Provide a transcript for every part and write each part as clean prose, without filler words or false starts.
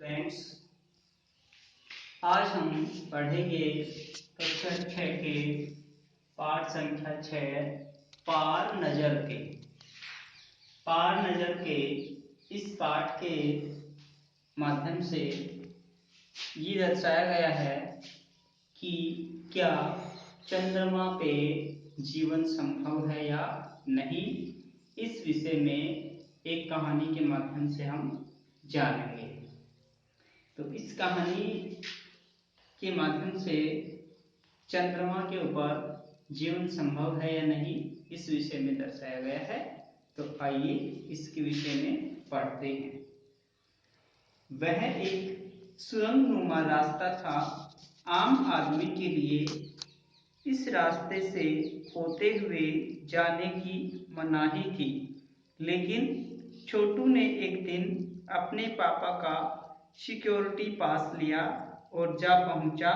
Friends, आज हम पढ़ेंगे कक्षा 6 के पाठ संख्या 6 पार नजर के। पार नजर के इस पाठ के माध्यम से ये दर्शाया गया है कि क्या चंद्रमा पे जीवन संभव है या नहीं। इस विषय में एक कहानी के माध्यम से हम जानेंगे। तो इस कहानी के माध्यम से चंद्रमा के ऊपर जीवन संभव है या नहीं इस विषय में दर्शाया गया है। तो आइए इसके विषय में पढ़ते हैं। वह एक सुरंगनुमा रास्ता था। आम आदमी के लिए इस रास्ते से होते हुए जाने की मनाही थी, लेकिन छोटू ने एक दिन अपने पापा का सिक्योरिटी पास लिया और जा पहुंचा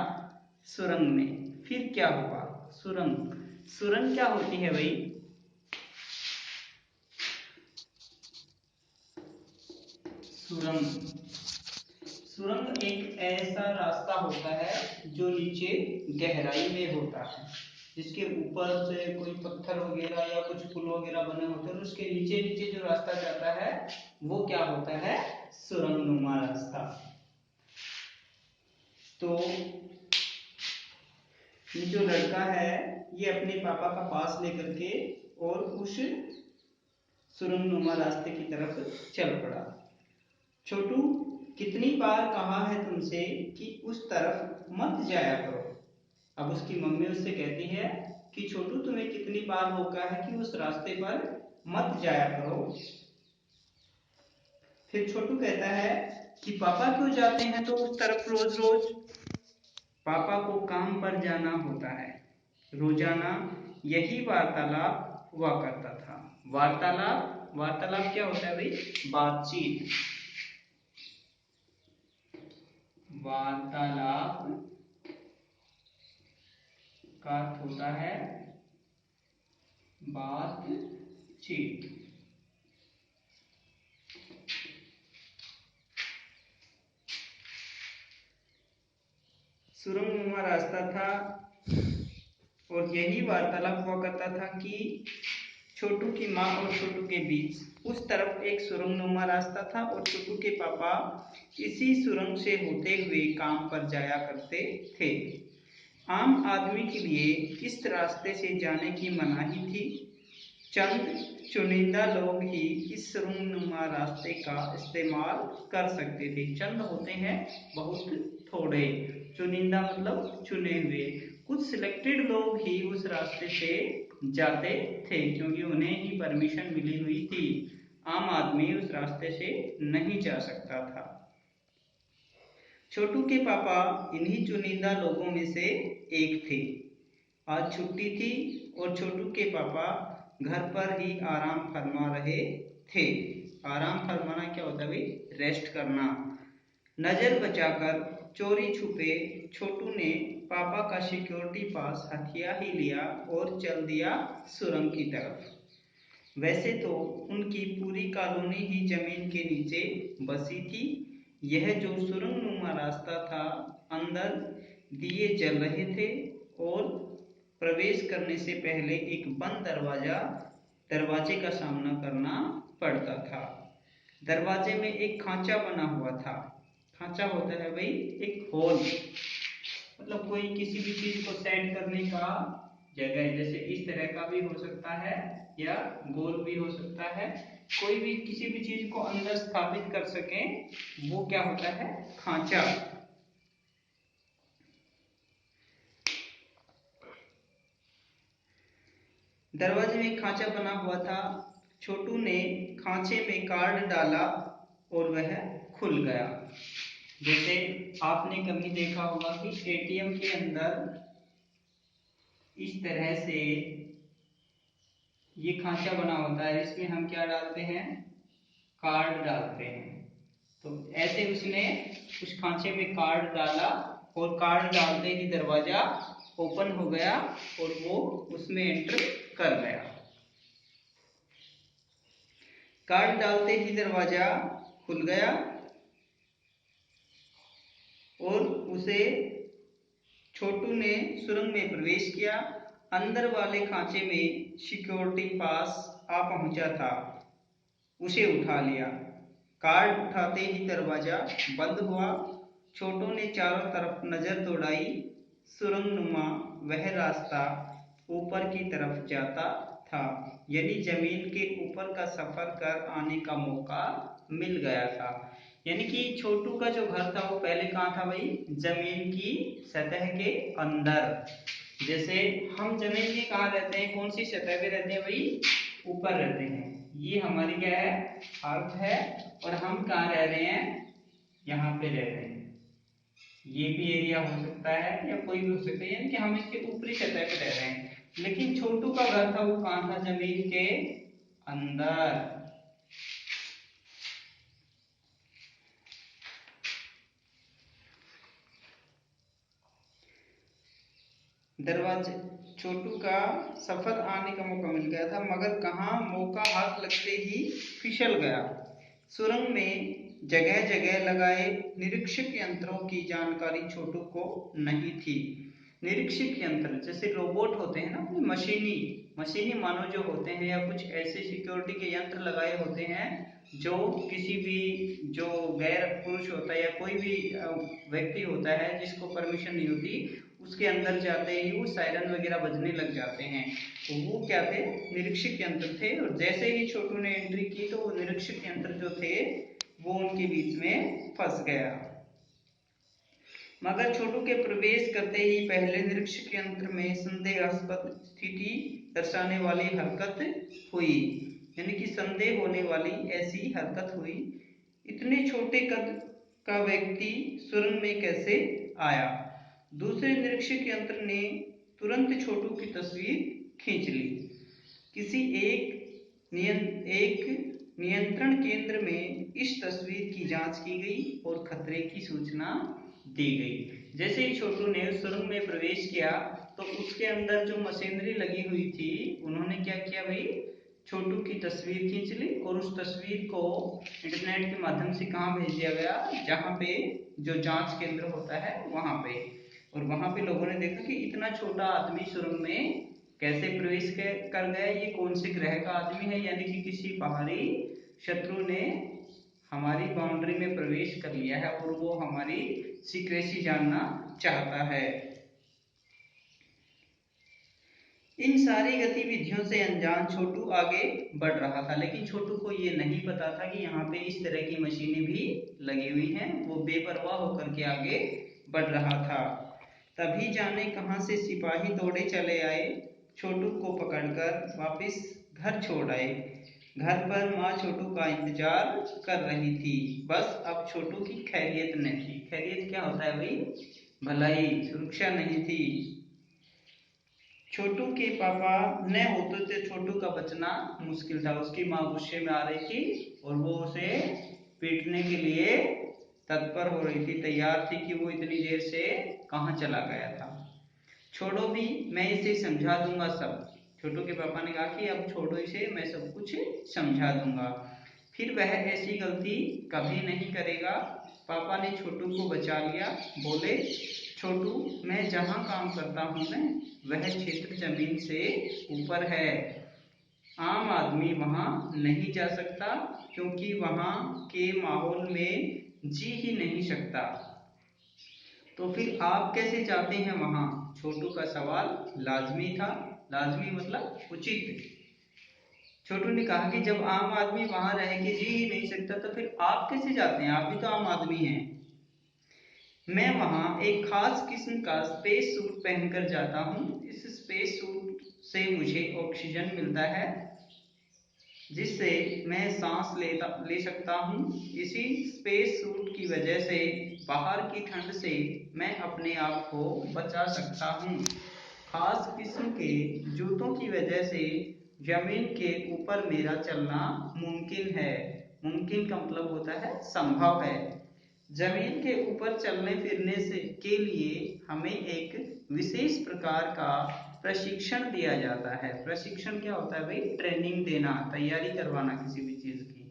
सुरंग में। फिर क्या हुआ? सुरंग सुरंग क्या होती है भाई? सुरंग सुरंग एक ऐसा रास्ता होता है जो नीचे गहराई में होता है, जिसके ऊपर से कोई पत्थर वगैरह या कुछ पुल वगैरह बने होते हैं, उसके नीचे नीचे जो रास्ता जाता है वो क्या होता है? सुरंगनुमा रास्ता। तो ये जो लड़का है ये अपने पापा का पास लेकर के और उस सुरंगनुमा रास्ते की तरफ चल पड़ा। छोटू, कितनी बार कहा है तुमसे कि उस तरफ मत जाया करो। अब उसकी मम्मी उससे कहती है कि छोटू, तुम्हें कितनी बार रोका है कि उस रास्ते पर मत जाया करो। फिर छोटू कहता है कि पापा क्यों जाते हैं तो उस तरफ रोज रोज? पापा को काम पर जाना होता है। रोजाना यही वार्तालाप हुआ करता था। वार्तालाप वार्तालाप क्या होता है भाई? बातचीत। वार्तालाप का अर्थ होता है बातचीत। सुरंगनुमा रास्ता था और यही वार्तालाप हुआ करता था कि छोटू की माँ और छोटू के बीच। उस तरफ एक सुरंगनुमा रास्ता था और छोटू के पापा इसी सुरंग से होते हुए काम पर जाया करते थे। आम आदमी के लिए इस रास्ते से जाने की मनाही थी। चंद चुनिंदा लोग ही इस सुरंगनुमा रास्ते का इस्तेमाल कर सकते थे। चंद होते हैं बहुत थोड़े, चुनिंदा मतलब चुने हुए। कुछ सिलेक्टेड लोग ही उस रास्ते से जाते थे क्योंकि उन्हें ही परमिशन मिली हुई थी। आम आदमी उस रास्ते से नहीं जा सकता था। छोटू के पापा इन्हीं चुनिंदा लोगों में से एक थे। आज छुट्टी थी और छोटू के पापा घर पर ही आराम फरमा रहे थे। आराम फरमाना क्या होता है भाई? रेस्ट करना। नजर बचाकर चोरी छुपे छोटू ने पापा का सिक्योरिटी पास हथिया ही लिया और चल दिया सुरंग की तरफ। वैसे तो उनकी पूरी कॉलोनी ही जमीन के नीचे बसी थी। यह जो सुरंगनुमा रास्ता था, अंदर दिए जल रहे थे और प्रवेश करने से पहले एक बंद दरवाजे का सामना करना पड़ता था। दरवाजे में एक खांचा बना हुआ था। खांचा होता है भाई एक होल, मतलब कोई किसी भी चीज को सेट करने का जगह। जैसे इस तरह का भी हो सकता है या गोल भी हो सकता है। कोई भी किसी भी चीज को अंदर स्थापित कर सके वो क्या होता है? खांचा। दरवाजे में खांचा बना हुआ था। छोटू ने खांचे में कार्ड डाला और वह खुल गया। जैसे आपने कभी देखा होगा कि एटीएम के अंदर इस तरह से ये खांचा बना होता है, इसमें हम क्या डालते हैं? कार्ड डालते हैं। तो ऐसे उसने उस खांचे में कार्ड डाला और कार्ड डालते ही दरवाजा ओपन हो गया और वो उसमें एंटर कर गया। कार्ड डालते ही दरवाजा खुल गया उसे छोटू ने सुरंग में प्रवेश किया। अंदर वाले खांचे में सिक्योरिटी पास आ पहुंचा था, उसे उठा लिया। कार्ड उठाते ही दरवाजा बंद हुआ। छोटू ने चारों तरफ नजर दौड़ाई। सुरंगनुमा वह रास्ता ऊपर की तरफ जाता था, यानी जमीन के ऊपर का सफर कर आने का मौका मिल गया था। यानी कि छोटू का जो घर था वो पहले कहाँ था भाई, जमीन की सतह के अंदर। जैसे हम जमीन की कहाँ रहते हैं, कौन सी सतह पे रहते हैं भाई, ऊपर रहते हैं। ये हमारी क्या है, अर्थ है, और हम कहाँ रह रहे हैं, यहाँ पे रह रहे हैं। ये भी एरिया हो सकता है या कोई भी हो सकता है, यानी कि हम इसके ऊपरी सतह पे रह रहे हैं। लेकिन छोटू का घर था वो कहाँ था, जमीन के अंदर। दरवाजे छोटू का सफर आने का मौका मिल गया था, मगर कहाँ, मौका हाथ लगते ही फिसल गया। सुरंग में जगह जगह लगाए निरीक्षक यंत्रों की जानकारी छोटू को नहीं थी। निरीक्षक यंत्र जैसे रोबोट होते हैं ना, अपने मशीनी मानव जो होते हैं, या कुछ ऐसे सिक्योरिटी के यंत्र लगाए होते हैं जो किसी भी जो गैर पुरुष होता है या कोई भी व्यक्ति होता है जिसको परमिशन नहीं होती, उसके अंदर जाते ही वो सायरन वगैरह बजने लग जाते हैं। तो वो क्या थे, निरीक्षक यंत्र थे। और जैसे ही छोटू ने एंट्री की तो वो निरीक्षक यंत्र जो थे वो उनके बीच में फंस गया। मगर छोटू के प्रवेश करते ही पहले निरीक्षक यंत्र में संदेहास्पद स्थिति दर्शाने वाली हरकत हुई, यानी कि संदेह होने वाली ऐसी हरकत हुई। इतने छोटे कद का व्यक्ति सुरंग में कैसे आया। दूसरे निरीक्षक यंत्र ने तुरंत छोटू की तस्वीर खींच ली। किसी एक नियंत्रण केंद्र में इस तस्वीर की जांच की गई और खतरे की सूचना दी गई। जैसे ही छोटू ने सुरंग में प्रवेश किया तो उसके अंदर जो मशीनरी लगी हुई थी, उन्होंने क्या किया भाई, छोटू की तस्वीर खींच ली और उस तस्वीर को इंटरनेट के माध्यम से कहाँ भेज दिया गया, जहाँ पे जो जांच केंद्र होता है वहां पे। और वहां पे लोगों ने देखा कि इतना छोटा आदमी सुरंग में कैसे प्रवेश कर गया, ये कौन से ग्रह का आदमी है, यानी कि किसी बाहरी शत्रु ने हमारी बाउंड्री में प्रवेश कर लिया है और वो हमारी सीक्रेसी जानना चाहता है। इन सारी गतिविधियों से अनजान छोटू आगे बढ़ रहा था, लेकिन छोटू को ये नहीं पता था कि यहाँ पे इस तरह की मशीनें भी लगी हुई हैं। वो बेपरवाह होकर के आगे बढ़ रहा था। तभी जाने कहां से सिपाही दौड़े चले आए, छोटू को पकड़कर वापस घर छोड़ आए। घर पर माँ छोटू का इंतजार कर रही थी। बस अब छोटू की खैरियत नहीं थी। खैरियत क्या होता है भाई, भलाई, सुरक्षा नहीं थी। छोटू के पापा न होते तो छोटू का बचना मुश्किल था। उसकी माँ गुस्से में आ रही थी और वो उसे पीटने के लिए तत्पर हो रही थी, तैयार थी कि वो इतनी देर से कहाँ चला गया था। छोड़ो भी, मैं इसे समझा दूंगा सब। छोटू के पापा ने कहा कि अब छोड़ो इसे, मैं सब कुछ समझा दूंगा, फिर वह ऐसी गलती कभी नहीं करेगा। पापा ने छोटू को बचा लिया। बोले, छोटू, मैं जहाँ काम करता हूँ ना, वह क्षेत्र जमीन से ऊपर है। आम आदमी वहाँ नहीं जा सकता क्योंकि वहाँ के माहौल में जी ही नहीं सकता। तो फिर आप कैसे जाते हैं वहाँ? छोटू का सवाल लाजमी था। लाजमी मतलब उचित। छोटू ने कहा कि जब आम आदमी वहां रह के जी ही नहीं सकता तो फिर आप कैसे जाते हैं, आप भी तो आम आदमी हैं। मैं वहां एक खास किस्म का स्पेस सूट पहनकर जाता हूँ। इस स्पेस सूट से मुझे ऑक्सीजन मिलता है जिससे मैं सांस ले सकता हूँ। इसी स्पेस सूट की वजह से बाहर की ठंड से मैं अपने आप को बचा सकता हूँ। खास किस्म के जूतों की वजह से जमीन के ऊपर मेरा चलना मुमकिन है। मुमकिन का मतलब होता है संभव है। जमीन के ऊपर चलने फिरने से के लिए हमें एक विशेष प्रकार का प्रशिक्षण दिया जाता है। प्रशिक्षण क्या होता है भाई? ट्रेनिंग देना, तैयारी करवाना किसी भी चीज की।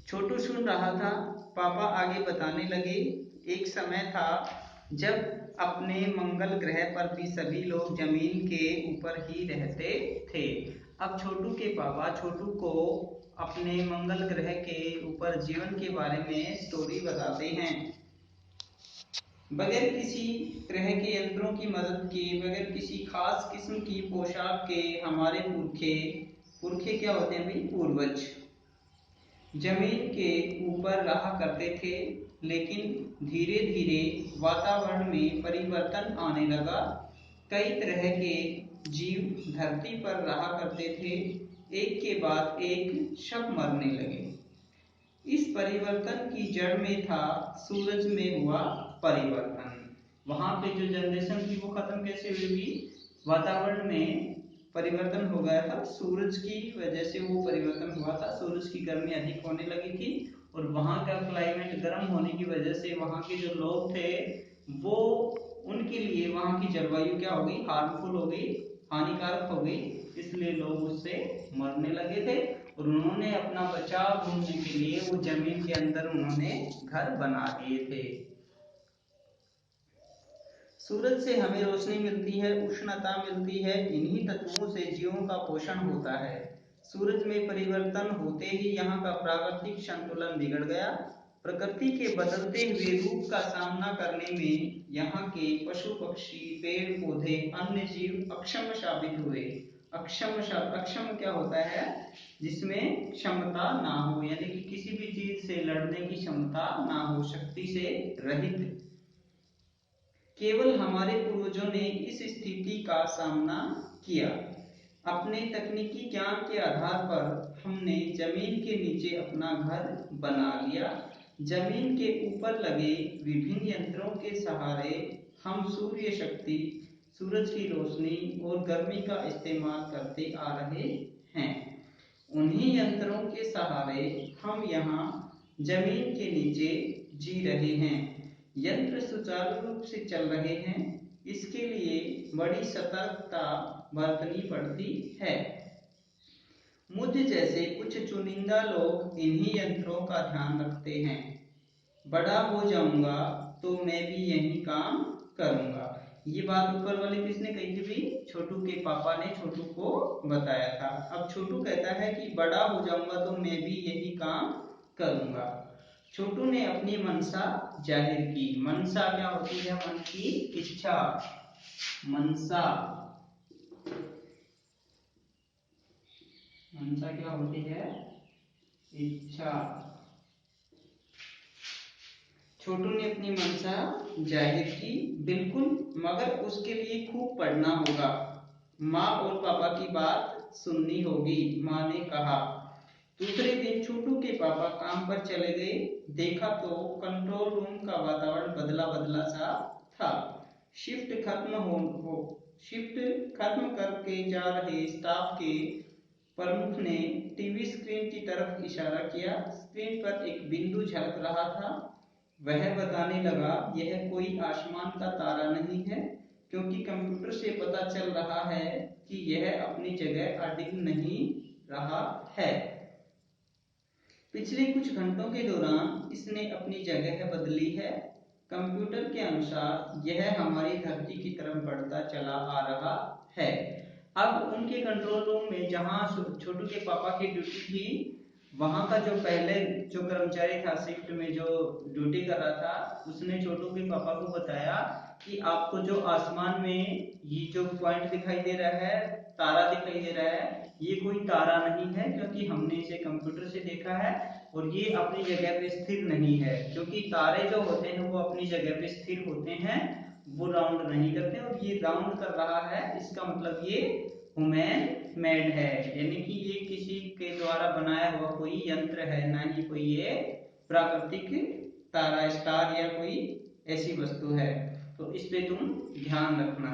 छोटू सुन रहा था पापा आगे बताने लगे, एक समय था जब अपने मंगल ग्रह पर भी सभी लोग जमीन के ऊपर ही रहते थे। अब छोटू के पापा छोटू को अपने मंगल ग्रह के ऊपर जीवन के बारे में स्टोरी बताते हैं। बगैर किसी तरह के यंत्रों की मदद के, बगैर किसी खास किस्म की पोशाक के हमारे पुरखे क्या होते हैं भाई? पूर्वज जमीन के ऊपर रहा करते थे, लेकिन धीरे धीरे वातावरण में परिवर्तन आने लगा। कई तरह के जीव धरती पर रहा करते थे, एक के बाद एक सब मरने लगे। इस परिवर्तन की जड़ में था सूरज में हुआ परिवर्तन। वहां पे जो जनरेशन थी वो खत्म कैसे हुई? वातावरण में परिवर्तन हो गया था, सूरज की वजह से वो परिवर्तन हुआ था। सूरज की गर्मी अधिक होने लगी थी और वहां का क्लाइमेट गर्म होने की वजह से वहां के जो लोग थे वो, उनके लिए वहां की जलवायु क्या हो गई? हार्मफुल हो गई, हानिकारक हो गई, इसलिए लोग उससे मरने लगे थे। और उन्होंने अपना बचाव ढूंढने के लिए वो जमीन के अंदर उन्होंने घर बना लिए थे। सूरज से हमें रोशनी मिलती है, उष्णता मिलती है, इन्हीं तत्वों से जीवों का पोषण होता है। सूरज में परिवर्तन होते ही यहाँ का प्राकृतिक संतुलन बिगड़ गया। प्रकृति के बदलते हुए रूप का सामना करने में यहाँ के पशु पक्षी, पेड़ पौधे, अन्य जीव अक्षम साबित हुए। अक्षम क्या होता है? जिसमें क्षमता ना हो, यानी कि किसी भी चीज से लड़ने की क्षमता ना हो, शक्ति से रहित। केवल हमारे पूर्वजों ने इस स्थिति का सामना किया। अपने तकनीकी ज्ञान के आधार पर हमने जमीन के नीचे अपना घर बना लिया। जमीन के ऊपर लगे विभिन्न यंत्रों के सहारे हम सूर्य शक्ति, सूरज की रोशनी और गर्मी का इस्तेमाल करते आ रहे हैं। उन्हीं यंत्रों के सहारे हम यहाँ जमीन के नीचे जी रहे हैं। यंत्र सुचारू रूप से चल रहे हैं, इसके लिए बड़ी सतर्कता बरतनी पड़ती है। मुझ जैसे कुछ चुनिंदा लोग इन्हीं यंत्रों का ध्यान रखते हैं। बड़ा हो जाऊंगा तो मैं भी यही काम करूंगा। ये बात ऊपर वाले किसने कही थी भाई? छोटू के पापा ने छोटू को बताया था। अब छोटू कहता है कि बड़ा हो जाऊंगा तो मैं भी यही काम करूंगा। छोटू ने अपनी मनसा जाहिर की। मनसा क्या होती है? मन की इच्छा। मनसा क्या होती है? इच्छा। छोटू ने अपनी मनसा जाहिर की, बिल्कुल, मगर उसके लिए खूब पढ़ना होगा। माँ और पापा की बात सुननी होगी, माँ ने कहा। दूसरे दिन छोटू के पापा काम पर चले गए। देखा तो कंट्रोल रूम का वातावरण बदला बदला सा था। शिफ्ट खत्म करके जा रहे स्टाफ के प्रमुख ने टीवी स्क्रीन की तरफ इशारा किया। स्क्रीन पर एक बिंदु झलक रहा था। वह बताने लगा, यह कोई आसमान का तारा नहीं है, क्योंकि कंप्यूटर से पता चल रहा है कि यह अपनी जगह अडिग नहीं रहा है। पिछले कुछ घंटों के दौरान इसने अपनी जगह बदली है। कंप्यूटर के अनुसार यह हमारी धरती की तरफ बढ़ता चला आ रहा है। अब उनके कंट्रोल रूम में जहां छोटू के पापा की ड्यूटी थी, वहां का जो पहले जो कर्मचारी था शिफ्ट में जो ड्यूटी कर रहा था, उसने छोटू के पापा को बताया कि आपको जो आसमान में ये जो पॉइंट दिखाई दे रहा है, तारा दिखाई दे रहा है, ये कोई तारा नहीं है, क्योंकि हमने इसे कंप्यूटर से देखा है और ये अपनी जगह पे स्थिर नहीं है। क्योंकि तारे जो होते हैं वो अपनी जगह पे स्थिर होते हैं, वो राउंड नहीं करते, और ये राउंड कर रहा है, इसका मतलब ये ह्यूमन मेड है, यानी कि ये किसी के द्वारा बनाया हुआ कोई यंत्र है, ना ही कोई ये प्राकृतिक तारा, स्टार या कोई ऐसी वस्तु है। तो इस पे तुम ध्यान रखना।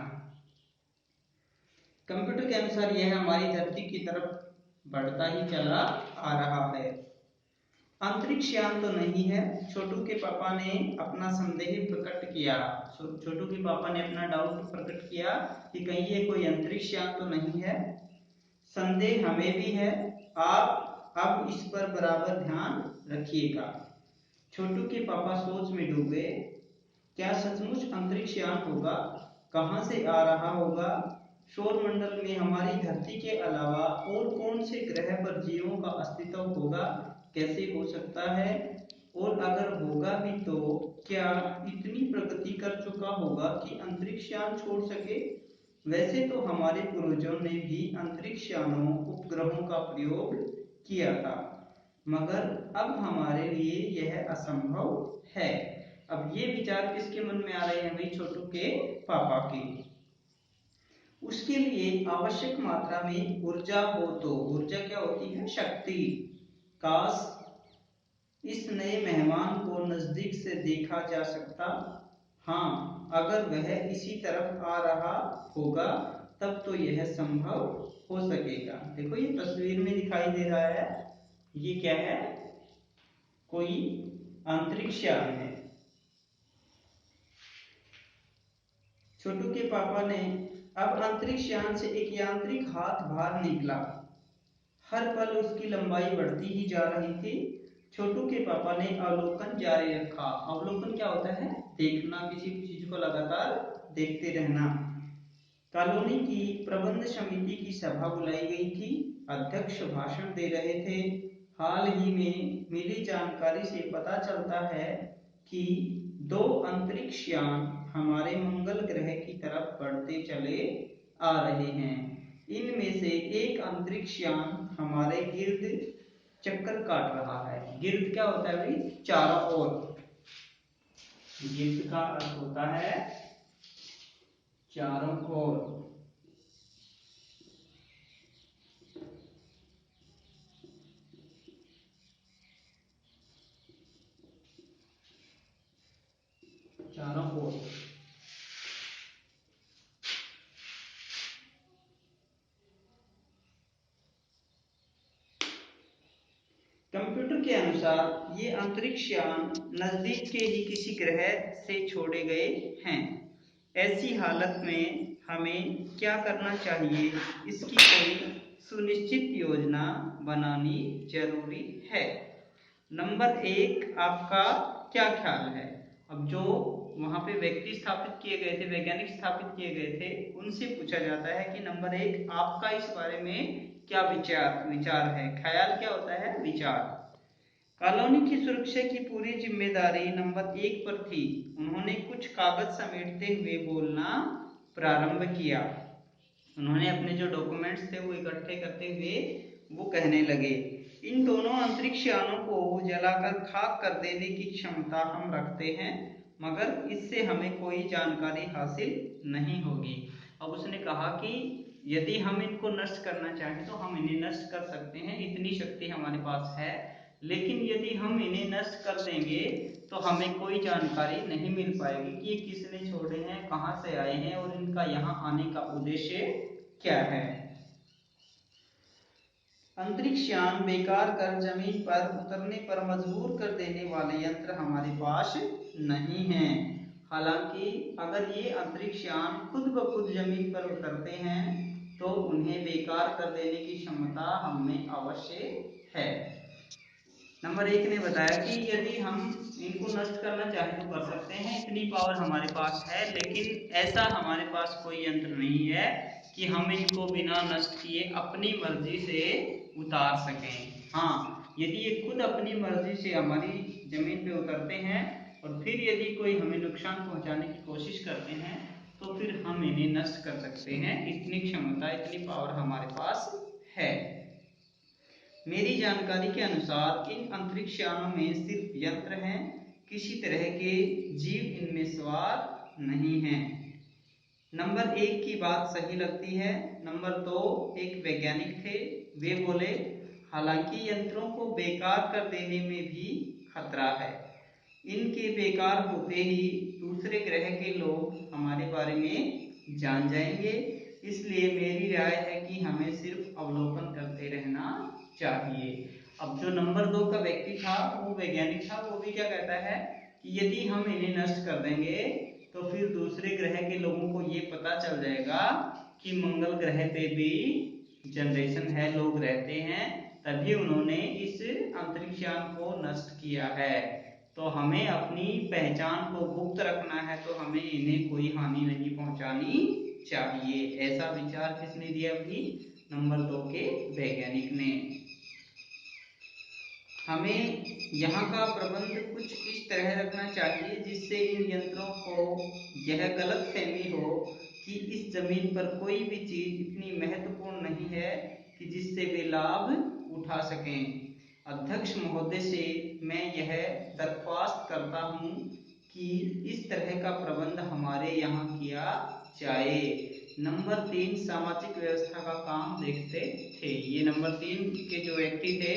कंप्यूटर के अनुसार यह हमारी धरती की तरफ बढ़ता ही चला आ रहा है। अंतरिक्ष यान तो नहीं है। छोटू के पापा ने अपना संदेह प्रकट किया। छोटू के पापा ने अपना डाउट प्रकट किया कि कहीं ये कोई अंतरिक्ष यान तो नहीं है। संदेह हमें भी है, आप अब इस पर बराबर ध्यान रखिएगा। छोटू के पापा सोच में डूब गए। क्या सचमुच अंतरिक्ष यान होगा? कहां से आ रहा होगा? सौरमंडल में हमारी धरती के अलावा और कौन से ग्रह पर जीवों का अस्तित्व होगा? कैसे हो सकता है? और अगर होगा भी तो क्या इतनी प्रगति कर चुका होगा कि अंतरिक्ष यान छोड़ सके? वैसे तो हमारे पूर्वजों ने भी अंतरिक्ष यानों उपग्रहों का प्रयोग किया था, मगर अब हमारे लिए यह असंभव है। अब ये विचार किसके मन में आ रहे हैं भाई? छोटू के पापा के। उसके लिए आवश्यक मात्रा में ऊर्जा हो तो, ऊर्जा क्या होती है? शक्ति। काश इस नए मेहमान को नजदीक से देखा जा सकता। हाँ, अगर वह इसी तरफ आ रहा होगा तब तो यह संभव हो सकेगा। देखो ये तस्वीर में दिखाई दे रहा है, ये क्या है? कोई अंतरिक्ष यान है। छोटू के पापा ने अब अंतरिक्ष यान से एक यांत्रिक हाथ बाहर निकला। हर पल उसकी लंबाई बढ़ती ही जा रही थी। छोटू के पापा ने अवलोकन जारी रखा। अवलोकन क्या होता है? देखना, किसी चीज को लगातार देखते रहना। कॉलोनी की प्रबंध समिति की सभा बुलाई गई थी। अध्यक्ष भाषण दे रहे थे। हाल ही में मिली जानकारी से पता चलता है कि 2 अंतरिक्ष यान हमारे मंगल ग्रह की तरफ बढ़ते चले आ रहे हैं। इनमें से एक अंतरिक्ष यान हमारे गिर्द चक्कर काट रहा है। गिर्द क्या होता है भाई? चारों ओर। गिर्द का अर्थ होता है चारों ओर। चारों ओर। कंप्यूटर के अनुसार ये अंतरिक्ष यान नजदीक के ही किसी ग्रह से छोड़े गए हैं। ऐसी हालत में हमें क्या करना चाहिए? इसकी कोई सुनिश्चित योजना बनानी जरूरी है। नंबर 1, आपका क्या ख्याल है? अब जो वहां पे व्यक्ति स्थापित किए गए थे, वैज्ञानिक स्थापित किए गए थे, उनसे पूछा जाता है कि नंबर 1, आपका इस बारे में क्या विचार है? ख्याल क्या होता है? विचार। कॉलोनी की सुरक्षा की पूरी जिम्मेदारी नंबर 1 पर थी। उन्होंने कुछ कागज समेटते हुए बोलना प्रारंभ किया। उन्होंने अपने जो डॉक्यूमेंट्स थे वो इकट्ठे करते हुए वो कहने लगे, इन दोनों अंतरिक्ष यानों को जलाकर खाक कर देने की क्षमता हम रखते हैं, मगर इससे हमें कोई जानकारी हासिल नहीं होगी। अब उसने कहा कि यदि हम इनको नष्ट करना चाहें तो हम इन्हें नष्ट कर सकते हैं, इतनी शक्ति हमारे पास है, लेकिन यदि हम इन्हें नष्ट कर देंगे तो हमें कोई जानकारी नहीं मिल पाएगी कि ये किसने छोड़े हैं, कहां से आए हैं और इनका यहाँ आने का उद्देश्य क्या है। अंतरिक्ष यान बेकार कर जमीन पर उतरने पर मजबूर कर देने वाले यंत्र हमारे पास नहीं है। हालांकि अगर ये अंतरिक्ष यान खुद ब खुद जमीन पर उतरते हैं तो उन्हें बेकार कर देने की क्षमता हमें अवश्य है। नंबर 1 ने बताया कि यदि हम इनको नष्ट करना चाहें तो कर सकते हैं, इतनी पावर हमारे पास है, लेकिन ऐसा हमारे पास कोई यंत्र नहीं है कि हम इनको बिना नष्ट किए अपनी मर्जी से उतार सकें। हाँ, यदि ये खुद अपनी मर्जी से हमारी जमीन पे उतरते हैं और फिर यदि कोई हमें नुकसान पहुंचाने की कोशिश करते हैं तो फिर हम इन्हें नष्ट कर सकते हैं। इतनी क्षमता, इतनी पावर हमारे पास है। मेरी जानकारी के अनुसार इन अंतरिक्ष यानों में सिर्फ यंत्र हैं, किसी तरह के जीव इनमें सवार नहीं हैं। नंबर 1 की बात सही लगती है। नंबर 2, एक वैज्ञानिक थे, वे बोले, हालांकि यंत्रों को बेकार कर देने में भी खतरा है। इनके बेकार होते ही दूसरे ग्रह के लोग हमारे बारे में जान जाएंगे, इसलिए मेरी राय है कि हमें सिर्फ अवलोकन करते रहना चाहिए। अब जो नंबर 2 का व्यक्ति था, वो वैज्ञानिक था, वो भी क्या कहता है कि यदि हम इन्हें नष्ट कर देंगे तो फिर दूसरे ग्रह के लोगों को ये पता चल जाएगा कि मंगल ग्रह पे भी जनरेशन है, लोग रहते हैं, तभी उन्होंने इस अंतरिक्ष यान को नष्ट किया है। तो हमें अपनी पहचान को गुप्त रखना है, तो हमें इन्हें कोई हानि नहीं पहुंचानी चाहिए। ऐसा विचार किसने दिया भाई? नंबर 2 के वैज्ञानिक ने। हमें यहाँ का प्रबंध कुछ इस तरह रखना चाहिए जिससे इन यंत्रों को यह गलतफहमी हो कि इस जमीन पर कोई भी चीज इतनी महत्वपूर्ण नहीं है कि जिससे वे लाभ उठा सकें। अध्यक्ष महोदय से मैं यह दरख्वास्त करता हूँ कि इस तरह का प्रबंध हमारे यहाँ किया जाए। नंबर 3 सामाजिक व्यवस्था का काम देखते थे। ये नंबर 3 के जो व्यक्ति थे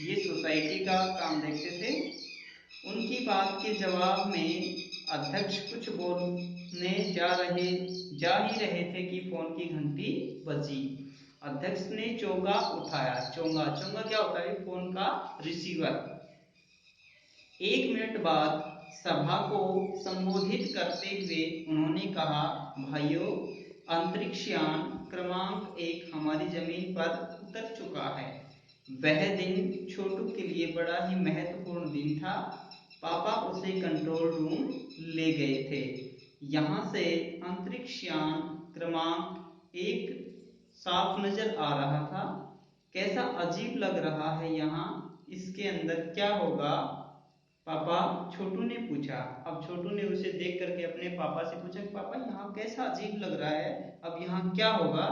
ये सोसाइटी का काम देखते थे। उनकी बात के जवाब में अध्यक्ष कुछ बोलने जा ही रहे थे कि फोन की घंटी बजी। अध्यक्ष ने चोंगा उठाया। चोंगा क्या होता है? फोन का रिसीवर। 1 मिनट बाद सभा को संबोधित करते हुए उन्होंने कहा, भाइयों, अंतरिक्ष यान क्रमांक 1 हमारी जमीन पर उतर चुका है। वह दिन छोटू के लिए बड़ा ही महत्वपूर्ण दिन था। पापा उसे कंट्रोल रूम ले गए थे। यहाँ से अंतरिक्ष यान क्रमांक 1 साफ नजर आ रहा था। कैसा अजीब लग रहा है यहाँ, इसके अंदर क्या होगा? पापा, छोटू ने पूछा। अब छोटू ने उसे देख करके अपने पापा से पूछा, पापा यहाँ कैसा अजीब लग रहा है, अब यहाँ क्या होगा?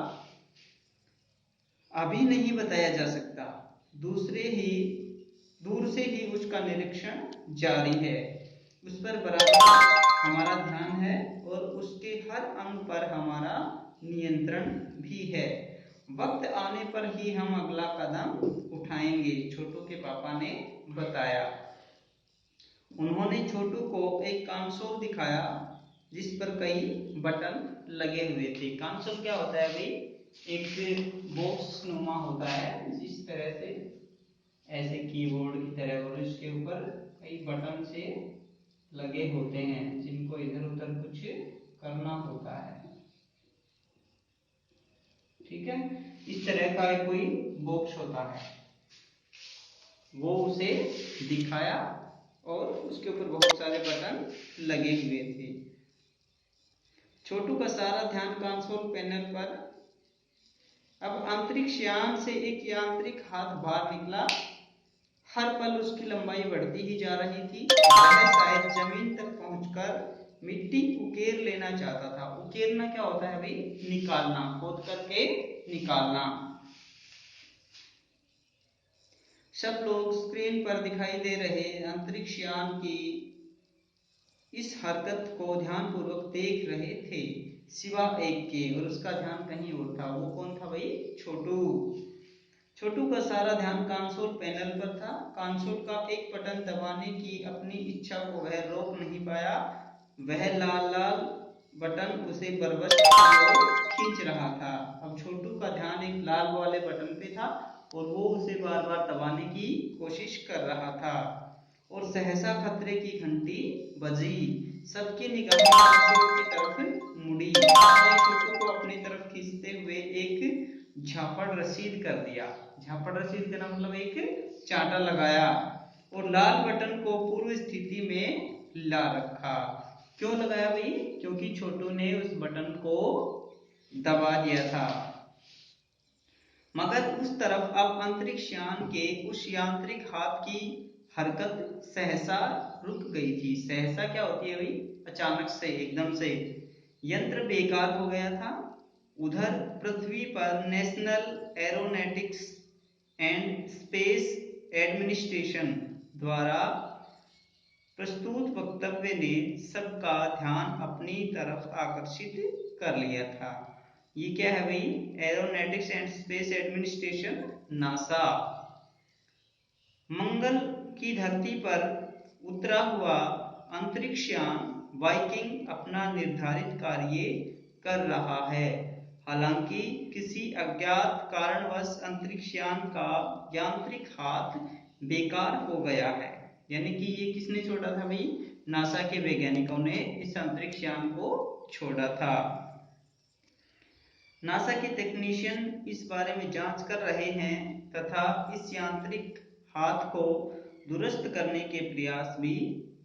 अभी नहीं बताया जा सकता, दूर से ही उसका निरीक्षण जारी है। उस पर बराबर हमारा ध्यान है और उसके हर अंग पर हमारा नियंत्रण भी है। वक्त आने पर ही हम अगला कदम उठाएंगे, छोटू के पापा ने बताया। उन्होंने छोटू को एक कंसोल दिखाया जिस पर कई बटन लगे हुए थे। कंसोल क्या होता है भाई? एक बॉक्स नुमा होता है, जिस तरह से ऐसे कीबोर्ड की तरह, और इसके ऊपर कई बटन से लगे होते हैं जिनको इधर उधर कुछ करना होता है। ठीक है, इस तरह का कोई बॉक्स होता है, वो उसे दिखाया और उसके ऊपर बहुत सारे बटन लगे हुए थे। छोटू का सारा ध्यान कंसोल पैनल पर। अब अंतरिक्ष यान से एक यांत्रिक हाथ बाहर निकला। हर पल उसकी लंबाई बढ़ती ही जा रही थी। वह शायद जमीन तक पहुंचकर मिट्टी उकेर लेना चाहता था। उकेरना क्या होता है भाई? निकालना, खोद करके निकालना। सब लोग स्क्रीन पर दिखाई दे रहे अंतरिक्ष यान की इस हरकत को ध्यानपूर्वक देख रहे थे, सिवा एक के, और उसका ध्यान कहीं और था। वो कौन था भाई? छोटू। छोटू का सारा ध्यान कंसोल पैनल पर था। कंसोल का एक बटन दबाने की अपनी इच्छा को वह रोक नहीं पाया। वह लाल लाल बटन उसे बरबस खींच रहा था। अब छोटू का ध्यान एक लाल वाले बटन पे था और वो उसे बार बार दबाने की कोशिश कर रहा था। और सहसा खतरे की घंटी बजी। सबकी निगाहें कंसोल की तरफ मुड़ी। उसने छोटू को अपनी तरफ खींचते हुए एक झापड़ रसीद कर दिया। झापड़ रसीद का मतलब एक चांटा लगाया और लाल बटन को पूर्व स्थिति में ला रखा। क्यों लगाया भाई? क्योंकि छोटू ने उस बटन को दबा दिया था। मगर उस तरफ अब अंतरिक्ष यान के उस यांत्रिक हाथ की हरकत सहसा रुक गई थी। सहसा क्या होती है भाई? अचानक से, एकदम से। यंत्र बेकार हो गया था। उधर पृथ्वी पर national aeronautics and space administration द्वारा प्रस्तुत वक्तव्य ने सबका ध्यान अपनी तरफ आकर्षित कर लिया था। ये क्या है भाई? Aeronautics and space administration, NASA. मंगल की धरती पर उतरा हुआ अंतरिक्ष यान वाइकिंग अपना निर्धारित कार्य कर रहा है। हालांकि किसी अज्ञात कारणवश अंतरिक्ष यान का यांत्रिक हाथ बेकार हो गया है। यानी कि ये किसने छोड़ा था भाई? नासा के वैज्ञानिकों ने इस अंतरिक्ष यान को छोड़ा था। नासा के टेक्नीशियन इस बारे में जांच कर रहे हैं तथा इस यांत्रिक हाथ को दुरुस्त करने के प्रयास भी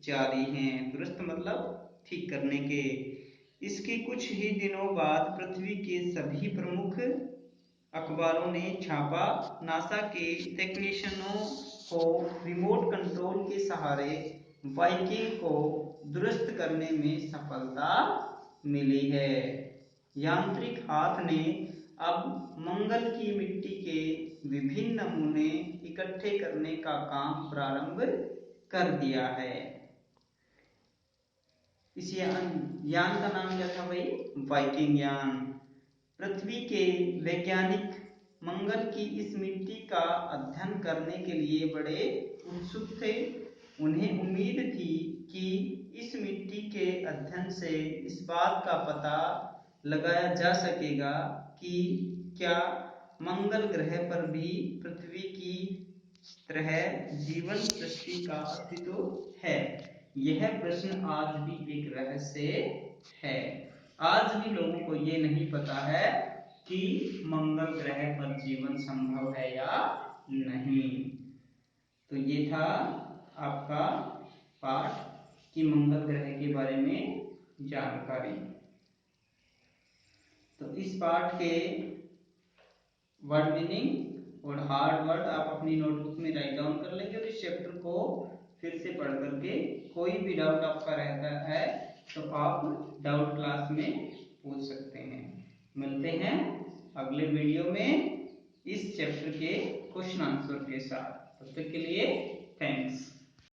जारी हैं। दुरुस्त मतलब ठीक करने के। इसके कुछ ही दिनों बाद पृथ्वी के सभी प्रमुख अखबारों ने छापा। नासा के टेक्नीशियनों को रिमोट कंट्रोल के सहारे वाइकिंग को दुरुस्त करने में सफलता मिली है। यांत्रिक हाथ ने अब मंगल की मिट्टी के विभिन्न नमूने इकट्ठे करने का काम प्रारंभ कर दिया है। इस यान का नाम क्या था भाई? वाइकिंग यान। पृथ्वी के वैज्ञानिक मंगल की इस मिट्टी का अध्ययन करने के लिए बड़े उत्सुक थे। उन्हें उम्मीद थी कि इस मिट्टी के अध्ययन से इस बात का पता लगाया जा सकेगा कि क्या मंगल ग्रह पर भी पृथ्वी की तरह जीवन सृष्टि का अस्तित्व है। यह प्रश्न आज भी एक रहस्य है। आज भी लोगों को ये नहीं पता है कि मंगल ग्रह पर जीवन संभव है या नहीं। तो ये था आपका पाठ कि मंगल ग्रह के बारे में जानकारी। तो इस पाठ के वर्ड मीनिंग और हार्ड वर्ड आप अपनी नोटबुक में राइट डाउन कर लेंगे और इस चैप्टर को फिर से पढ़ करके कोई भी डाउट आपका रहता है तो आप डाउट क्लास में पूछ सकते हैं। मिलते हैं अगले वीडियो में इस चैप्टर के क्वेश्चन आंसर के साथ। तब तक के लिए थैंक्स।